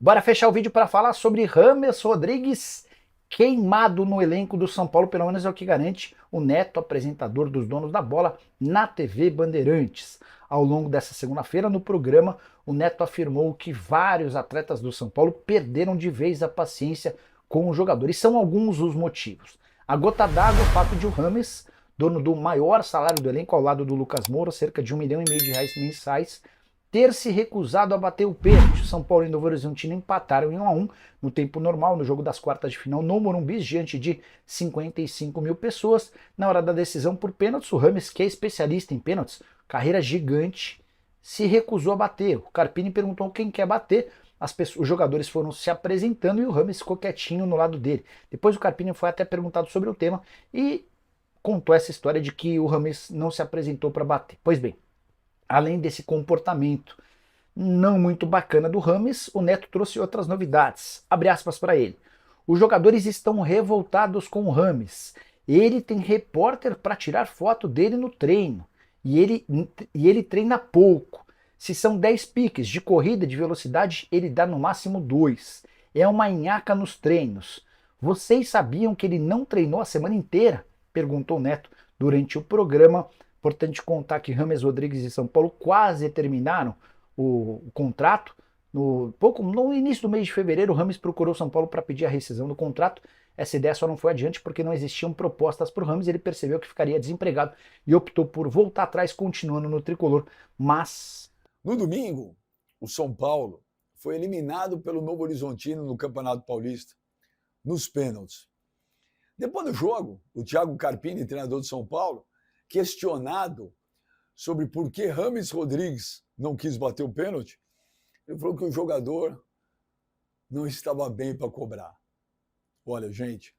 Bora fechar o vídeo para falar sobre James Rodrigues queimado no elenco do São Paulo, pelo menos é o que garante o Neto, apresentador dos Donos da Bola, na TV Bandeirantes. Ao longo dessa segunda-feira, no programa, o Neto afirmou que vários atletas do São Paulo perderam de vez a paciência com o jogador. E são alguns os motivos. A gota d'água é o fato de o James, dono do maior salário do elenco ao lado do Lucas Moura, cerca de R$ 1,5 milhão mensais, ter se recusado a bater o pênalti. O São Paulo e o Novo Horizontino empataram em 1-1 no tempo normal, no jogo das quartas de final no Morumbi, diante de 55 mil pessoas. Na hora da decisão por pênaltis, o James, que é especialista em pênaltis, carreira gigante, se recusou a bater. O Carpini perguntou quem quer bater, os jogadores foram se apresentando e o James ficou quietinho no lado dele. Depois o Carpini foi até perguntado sobre o tema e contou essa história de que o James não se apresentou para bater. Pois bem, além desse comportamento não muito bacana do James, o Neto trouxe outras novidades. Abre aspas para ele. Os jogadores estão revoltados com o James. Ele tem repórter para tirar foto dele no treino. E ele treina pouco. Se são 10 piques de corrida de velocidade, ele dá no máximo 2. É uma nhaca nos treinos. Vocês sabiam que ele não treinou a semana inteira? Perguntou o Neto durante o programa. Importante contar que James Rodrigues e São Paulo quase terminaram o contrato. No início do mês de fevereiro, o James procurou São Paulo para pedir a rescisão do contrato. Essa ideia só não foi adiante porque não existiam propostas para o James. Ele percebeu que ficaria desempregado e optou por voltar atrás, continuando no tricolor. Mas no domingo, o São Paulo foi eliminado pelo Novo Horizontino no Campeonato Paulista, nos pênaltis. Depois do jogo, o Thiago Carpini, treinador do São Paulo, questionado sobre por que James Rodrigues não quis bater o pênalti, ele falou que o jogador não estava bem para cobrar. Olha, gente,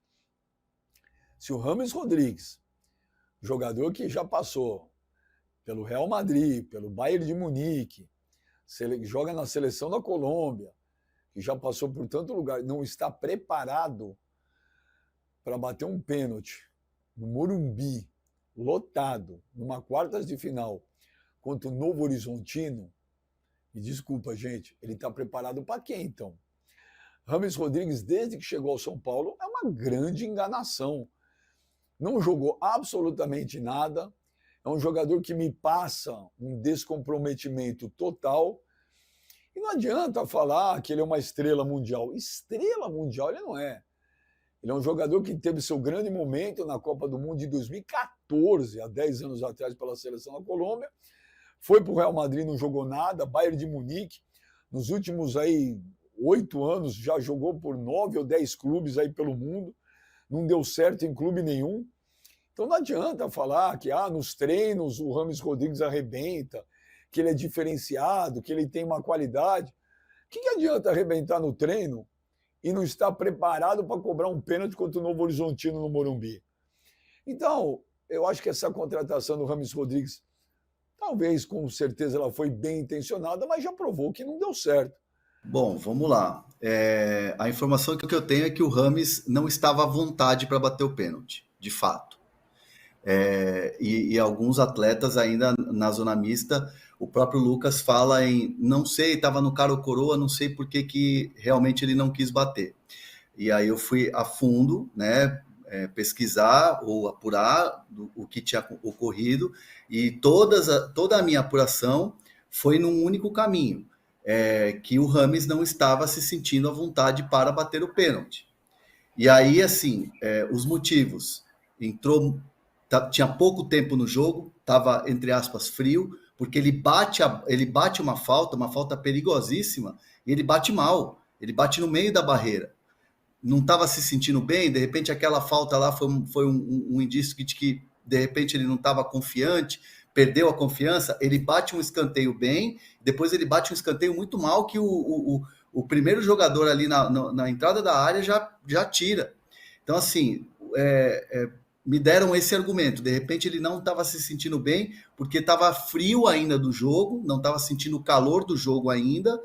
se o James Rodrigues, jogador que já passou pelo Real Madrid, pelo Bayern de Munique, joga na seleção da Colômbia, que já passou por tanto lugar, não está preparado para bater um pênalti no Morumbi, lotado, numa quartas de final, contra o Novo Horizontino, e desculpa, gente, ele está preparado para quê, então? James Rodrigues, desde que chegou ao São Paulo, é uma grande enganação. Não jogou absolutamente nada, é um jogador que me passa um descomprometimento total, e não adianta falar que ele é uma estrela mundial. Estrela mundial ele não é. Ele é um jogador que teve seu grande momento na Copa do Mundo de 2014, há 10 anos atrás, pela seleção da Colômbia. Foi para o Real Madrid, não jogou nada. Bayern de Munique, nos últimos 8 anos, já jogou por 9 ou 10 clubes aí pelo mundo. Não deu certo em clube nenhum. Então não adianta falar que nos treinos o James Rodrigues arrebenta, que ele é diferenciado, que ele tem uma qualidade. O que adianta arrebentar no treino e não estar preparado para cobrar um pênalti contra o Novo Horizontino no Morumbi? Então, eu acho que essa contratação do James Rodrigues, talvez, com certeza, ela foi bem intencionada, mas já provou que não deu certo. Bom, vamos lá. A informação que eu tenho é que o James não estava à vontade para bater o pênalti, de fato. E alguns atletas ainda na zona mista, o próprio Lucas fala em, não sei, estava no cara ou coroa, não sei por que realmente ele não quis bater. E aí eu fui a fundo, né, pesquisar ou apurar o que tinha ocorrido, e toda a minha apuração foi num único caminho, que o James não estava se sentindo à vontade para bater o pênalti. E aí, assim, os motivos, tinha pouco tempo no jogo, estava, entre aspas, frio, porque ele bate uma falta perigosíssima, e ele bate mal, ele bate no meio da barreira. Não estava se sentindo bem, de repente aquela falta lá foi um indício de que, de repente, ele não estava confiante, perdeu a confiança, ele bate um escanteio bem, depois ele bate um escanteio muito mal, que o primeiro jogador ali na entrada da área já tira. Então, assim, me deram esse argumento. De repente ele não estava se sentindo bem, porque estava frio ainda do jogo, não estava sentindo o calor do jogo ainda,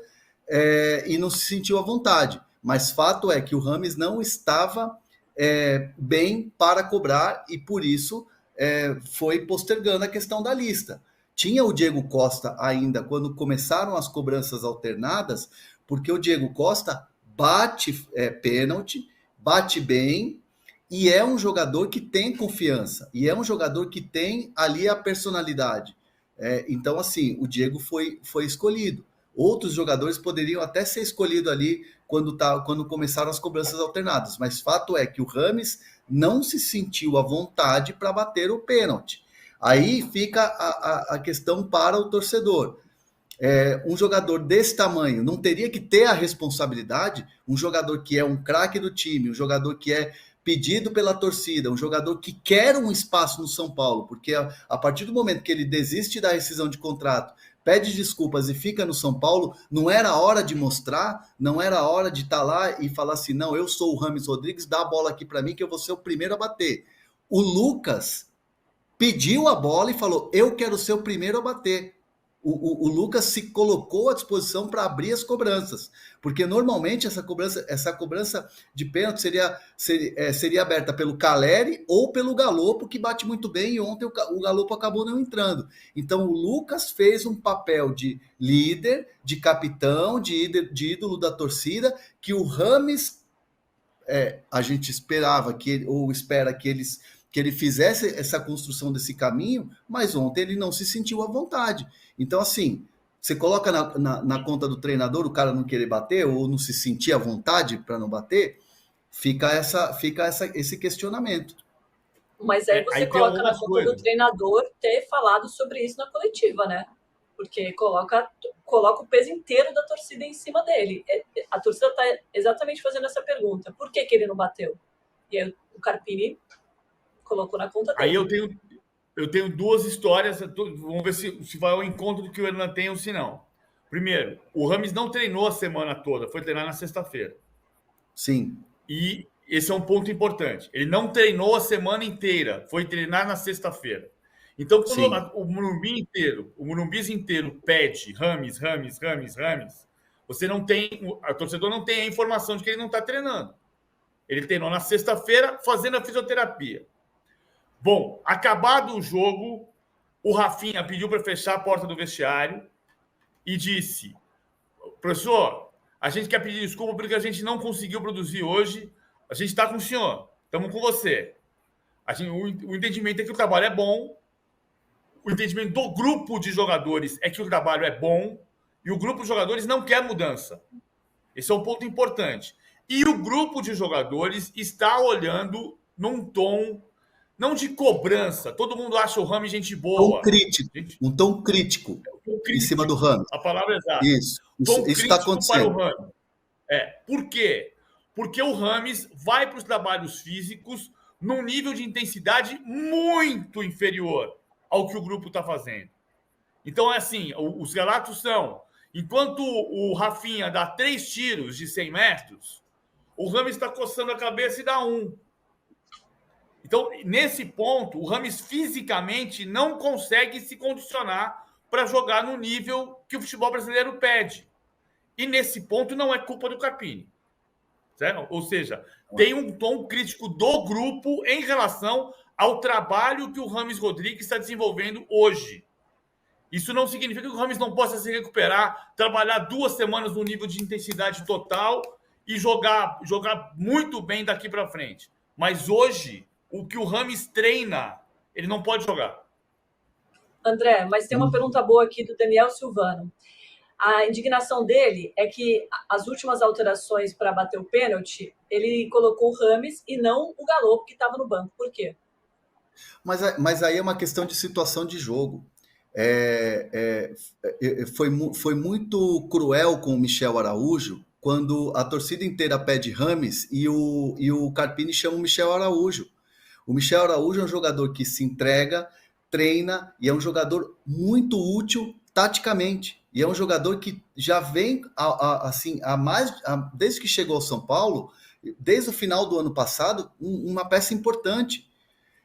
e não se sentiu à vontade. Mas fato é que o James não estava bem para cobrar, e por isso foi postergando a questão da lista. Tinha o Diego Costa ainda, quando começaram as cobranças alternadas, Porque o Diego Costa bate pênalti, bate bem, e é um jogador que tem confiança, e é um jogador que tem ali a personalidade. Então, assim, o Diego foi escolhido. Outros jogadores poderiam até ser escolhidos ali quando começaram as cobranças alternadas, mas fato é que o Rames não se sentiu à vontade para bater o pênalti. Aí fica a questão para o torcedor. Um jogador desse tamanho não teria que ter a responsabilidade? Um jogador que é um craque do time, um jogador que é pedido pela torcida, um jogador que quer um espaço no São Paulo, porque a partir do momento que ele desiste da rescisão de contrato, pede desculpas e fica no São Paulo, não era hora de mostrar, não era hora de estar lá e falar assim, não, eu sou o Rames Rodrigues, dá a bola aqui para mim que eu vou ser o primeiro a bater. O Lucas pediu a bola e falou, eu quero ser o primeiro a bater. O Lucas se colocou à disposição para abrir as cobranças, porque normalmente essa cobrança de pênalti seria aberta pelo Caleri ou pelo Galopo, que bate muito bem, e ontem o Galopo acabou não entrando. Então o Lucas fez um papel de líder, de capitão, de ídolo da torcida, que o Rames, a gente esperava espera que ele fizesse essa construção desse caminho, mas ontem ele não se sentiu à vontade. Então, assim, você coloca na conta do treinador o cara não querer bater ou não se sentir à vontade para não bater, fica esse questionamento. Mas aí você coloca na conta do treinador ter falado sobre isso na coletiva, né? Porque coloca o peso inteiro da torcida em cima dele. A torcida está exatamente fazendo essa pergunta. Por que ele não bateu? E aí o Carpini colocou na conta dele. Aí eu tenho duas histórias, vamos ver se vai ao encontro do que o Hernan tem ou se não. Primeiro, o Rames não treinou a semana toda, foi treinar na sexta-feira. Sim. E esse é um ponto importante. Ele não treinou a semana inteira, foi treinar na sexta-feira. Então, quando o Morumbis inteiro pede Rames, você não tem, a torcedor não tem a informação de que ele não está treinando. Ele treinou na sexta-feira fazendo a fisioterapia. Bom, acabado o jogo, o Rafinha pediu para fechar a porta do vestiário e disse, professor, a gente quer pedir desculpa porque a gente não conseguiu produzir hoje, a gente está com o senhor, estamos com você. O entendimento é que o trabalho é bom, o entendimento do grupo de jogadores é que o trabalho é bom e o grupo de jogadores não quer mudança. Esse é um ponto importante. E o grupo de jogadores está olhando num tom não de cobrança. Todo mundo acha o Rames gente boa. Um tom crítico em cima do Rames. A palavra é exata. Isso está acontecendo. Para o Rames. Por quê? Porque o Rames vai para os trabalhos físicos num nível de intensidade muito inferior ao que o grupo está fazendo. Então, é assim, os relatos são, enquanto o Rafinha dá 3 tiros de 100 metros, o Rames está coçando a cabeça e dá 1. Então, nesse ponto, o Rames fisicamente não consegue se condicionar para jogar no nível que o futebol brasileiro pede. E nesse ponto não é culpa do Carpini. Certo? Ou seja, tem um tom crítico do grupo em relação ao trabalho que o Rames Rodrigues está desenvolvendo hoje. Isso não significa que o Rames não possa se recuperar, trabalhar 2 semanas no nível de intensidade total e jogar muito bem daqui para frente. Mas hoje, o que o Rames treina, ele não pode jogar. André, mas tem uma pergunta boa aqui do Daniel Silvano. A indignação dele é que as últimas alterações para bater o pênalti, ele colocou o Rames e não o Galopo, que estava no banco. Por quê? Mas aí é uma questão de situação de jogo. Foi muito cruel com o Michel Araújo quando a torcida inteira pede Rames e o Carpini chama o Michel Araújo. O Michel Araújo é um jogador que se entrega, treina e é um jogador muito útil taticamente. E é um jogador que já vem desde que chegou ao São Paulo, desde o final do ano passado, uma peça importante.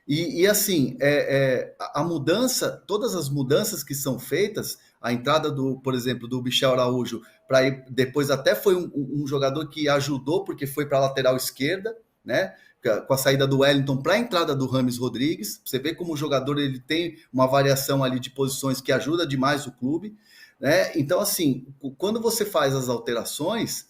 E assim, a mudança, todas as mudanças que são feitas, a entrada por exemplo, do Michel Araújo, depois até foi um jogador que ajudou, porque foi para a lateral esquerda, né? Com a saída do Wellington para a entrada do Rames Rodrigues. Você vê como o jogador ele tem uma variação ali de posições que ajuda demais o clube. né? Então, assim, quando você faz as alterações,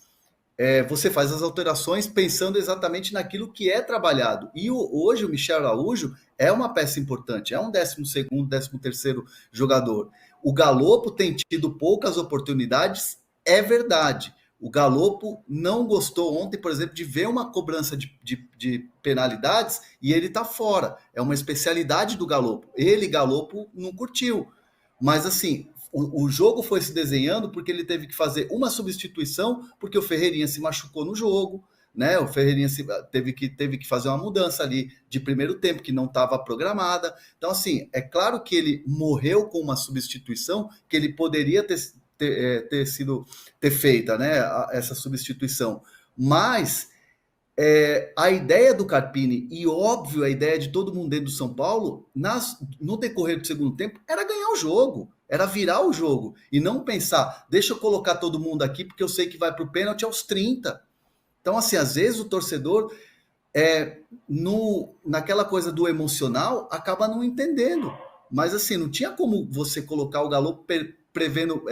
você faz as alterações pensando exatamente naquilo que é trabalhado. E hoje o Michel Araújo é uma peça importante, é um 12º, 13º jogador. O Galopo tem tido poucas oportunidades, é verdade. O Galopo não gostou ontem, por exemplo, de ver uma cobrança de penalidades e ele está fora. É uma especialidade do Galopo. Ele, Galopo, não curtiu. Mas, assim, o jogo foi se desenhando porque ele teve que fazer uma substituição, porque o Ferreirinha se machucou no jogo, né? O Ferreirinha teve que fazer uma mudança ali de primeiro tempo, que não estava programada. Então, assim, é claro que ele morreu com uma substituição que ele poderia ter feita, né? Essa substituição. Mas a ideia do Carpini, e óbvio a ideia de todo mundo dentro do São Paulo, no decorrer do segundo tempo, era ganhar o jogo, era virar o jogo, e não pensar, deixa eu colocar todo mundo aqui, porque eu sei que vai para o pênalti aos 30. Então, assim, às vezes o torcedor, naquela coisa do emocional, acaba não entendendo. Mas, assim, não tinha como você colocar o Galo prevendo,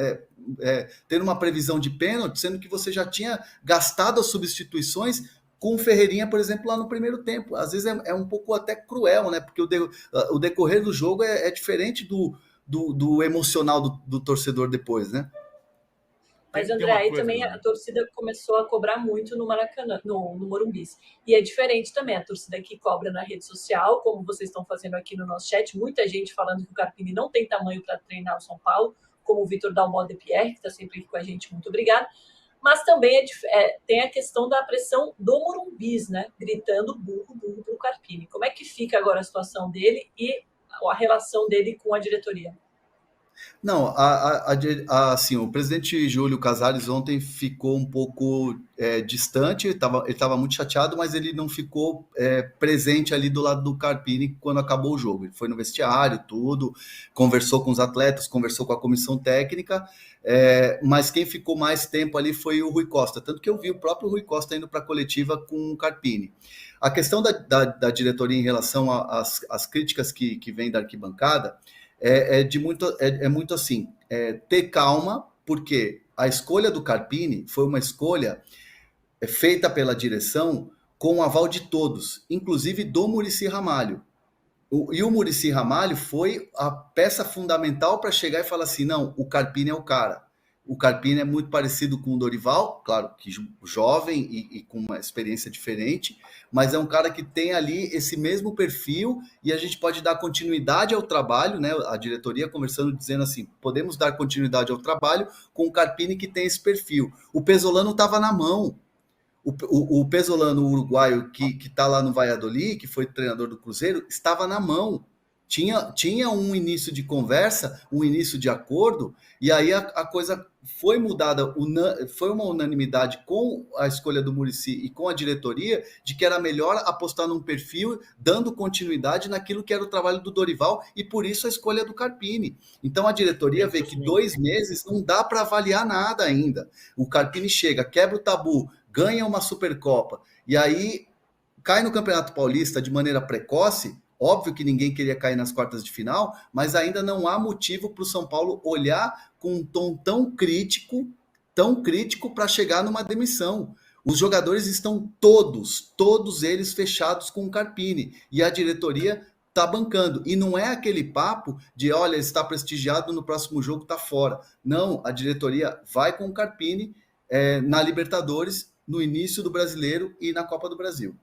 tendo uma previsão de pênalti, sendo que você já tinha gastado as substituições com o Ferreirinha, por exemplo, lá no primeiro tempo. Às vezes é um pouco até cruel, né? Porque o decorrer do jogo é diferente do emocional do torcedor depois, né? Mas, André, aí também a torcida começou a cobrar muito no Maracanã, no Morumbi. E é diferente também, a torcida que cobra na rede social, como vocês estão fazendo aqui no nosso chat, muita gente falando que o Carpini não tem tamanho para treinar o São Paulo, como o Vitor Dalmau de Pierre, que está sempre aqui com a gente, muito obrigado. Mas também tem a questão da pressão do Morumbis, né? Gritando burro, burro pro Carpini. Como é que fica agora a situação dele e a relação dele com a diretoria? Não, assim, o presidente Júlio Casares ontem ficou um pouco distante, ele estava muito chateado, mas ele não ficou presente ali do lado do Carpini quando acabou o jogo. Ele foi no vestiário, tudo, conversou com os atletas, conversou com a comissão técnica, mas quem ficou mais tempo ali foi o Rui Costa, tanto que eu vi o próprio Rui Costa indo para a coletiva com o Carpini. A questão da diretoria em relação às críticas que vêm da arquibancada, muito assim, ter calma, porque a escolha do Carpini foi uma escolha feita pela direção com o aval de todos, inclusive do Muricy Ramalho. E o Muricy Ramalho foi a peça fundamental para chegar e falar assim, não, o Carpini é o cara. O Carpini é muito parecido com o Dorival, claro que jovem e com uma experiência diferente, mas é um cara que tem ali esse mesmo perfil e a gente pode dar continuidade ao trabalho, né? A diretoria conversando, dizendo assim, podemos dar continuidade ao trabalho com o Carpini que tem esse perfil. O Pesolano estava na mão. O Pesolano, o uruguaio, que está lá no Valladolid, que foi treinador do Cruzeiro, estava na mão. Tinha um início de conversa, um início de acordo, e aí a coisa foi mudada, foi uma unanimidade com a escolha do Muricy e com a diretoria, de que era melhor apostar num perfil, dando continuidade naquilo que era o trabalho do Dorival, e por isso a escolha do Carpini. Então a diretoria vê que 2 meses não dá para avaliar nada ainda. O Carpini chega, quebra o tabu, ganha uma Supercopa, e aí cai no Campeonato Paulista de maneira precoce. Óbvio que ninguém queria cair nas quartas de final, mas ainda não há motivo para o São Paulo olhar com um tom tão crítico para chegar numa demissão. Os jogadores estão todos eles fechados com o Carpini, e a diretoria está bancando. E não é aquele papo de, olha, ele está prestigiado, no próximo jogo está fora. Não, a diretoria vai com o Carpini na Libertadores, no início do Brasileiro e na Copa do Brasil.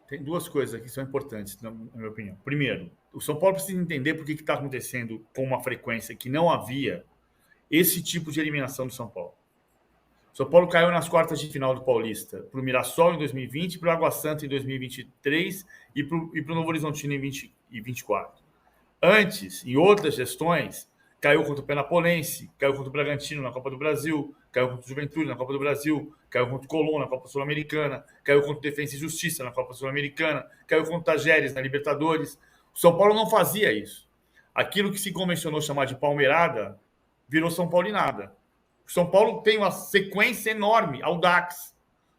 Tem 2 coisas aqui que são importantes, na minha opinião. Primeiro, o São Paulo precisa entender por que está acontecendo com uma frequência que não havia esse tipo de eliminação do São Paulo. O São Paulo caiu nas quartas de final do Paulista para o Mirassol em 2020, para o Água Santa em 2023 e para o Novo Horizontino em 2024. Antes, em outras gestões, caiu contra o Penapolense, caiu contra o Bragantino na Copa do Brasil, caiu contra o Juventude na Copa do Brasil, caiu contra o Colón na Copa Sul-Americana, caiu contra o Defensa e Justiça na Copa Sul-Americana, caiu contra o Tajeres na Libertadores. O São Paulo não fazia isso. Aquilo que se convencionou chamar de palmeirada virou São Paulinada. O São Paulo tem uma sequência enorme ao Dax,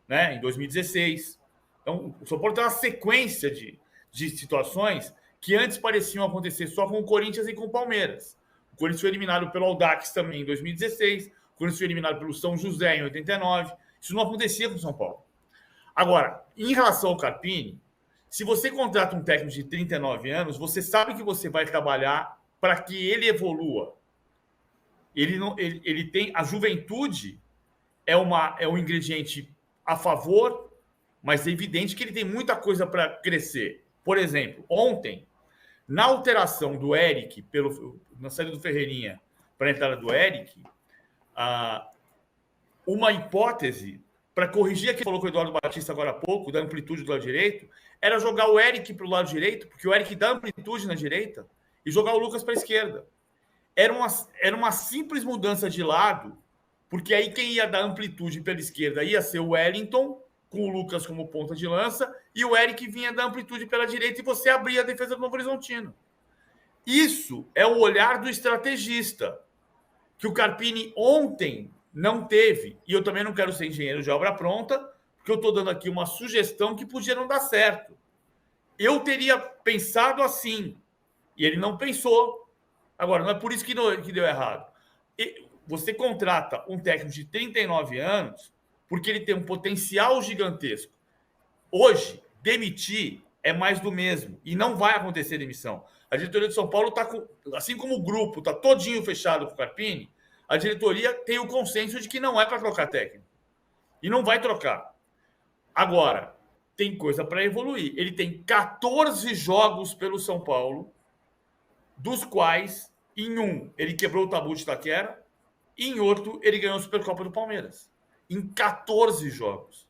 né, em 2016. Então, o São Paulo tem uma sequência de situações que antes pareciam acontecer só com o Corinthians e com o Palmeiras. O Corinthians foi eliminado pelo Audax também em 2016. O Corinthians foi eliminado pelo São José em 89. Isso não acontecia com o São Paulo. Agora, em relação ao Carpini, se você contrata um técnico de 39 anos, você sabe que você vai trabalhar para que ele evolua. Ele tem a juventude é um ingrediente a favor, mas é evidente que ele tem muita coisa para crescer. Por exemplo, ontem, na alteração do Eric, na saída do Ferreirinha para a entrada do Eric, uma hipótese para corrigir aquilo que falou com o Eduardo Batista agora há pouco, da amplitude do lado direito, era jogar o Eric para o lado direito, porque o Eric dá amplitude na direita, e jogar o Lucas para a esquerda. Era uma simples mudança de lado, porque aí quem ia dar amplitude pela esquerda ia ser o Wellington, com o Lucas como ponta de lança, e o Eric vinha dar amplitude pela direita e você abria a defesa do Novo Horizontino. Isso é o olhar do estrategista, que o Carpini ontem não teve. E eu também não quero ser engenheiro de obra pronta, porque eu estou dando aqui uma sugestão que podia não dar certo. Eu teria pensado assim, e ele não pensou. Agora, não é por isso que deu errado. Você contrata um técnico de 39 anos porque ele tem um potencial gigantesco. Hoje, demitir é mais do mesmo, e não vai acontecer demissão. A diretoria de São Paulo está, assim como o grupo está todinho fechado com o Carpini, a diretoria tem o consenso de que não é para trocar técnico. E não vai trocar. Agora, tem coisa para evoluir. Ele tem 14 jogos pelo São Paulo, dos quais, em um, ele quebrou o tabu de Itaquera, e em outro, ele ganhou a Supercopa do Palmeiras. Em 14 jogos.